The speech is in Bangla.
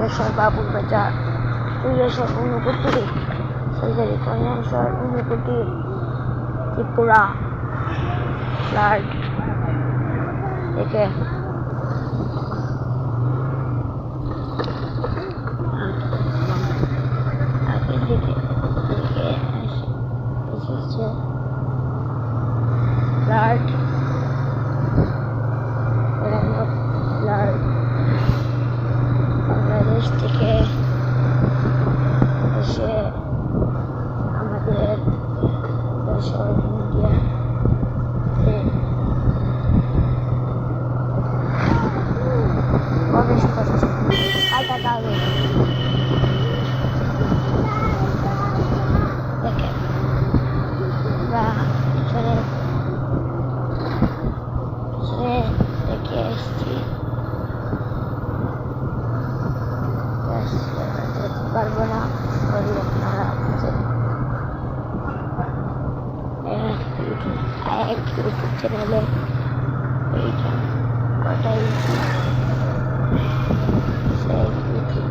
কল্যাণেশ্বর বাবুর বাজার কৈলাসর ঊনকোটি সরকারি কল্যাণেশ্বর ঊনকোটি ত্রিপুরা ফ্লাড থেকে আগের দিকে এসেছে ফ্লাড ফ্লাড বাংলাদেশ থেকে এসে আমাদের সোশ্যাল মিডিয়াতে প্রবেশ করছে কাটা কালো দেখেন আমরা পিছনে দেখে এসেছি পারবো না করি আপনারা ইউটিউব চ্যানেলে এইটা কটাই সেই ইউটিউব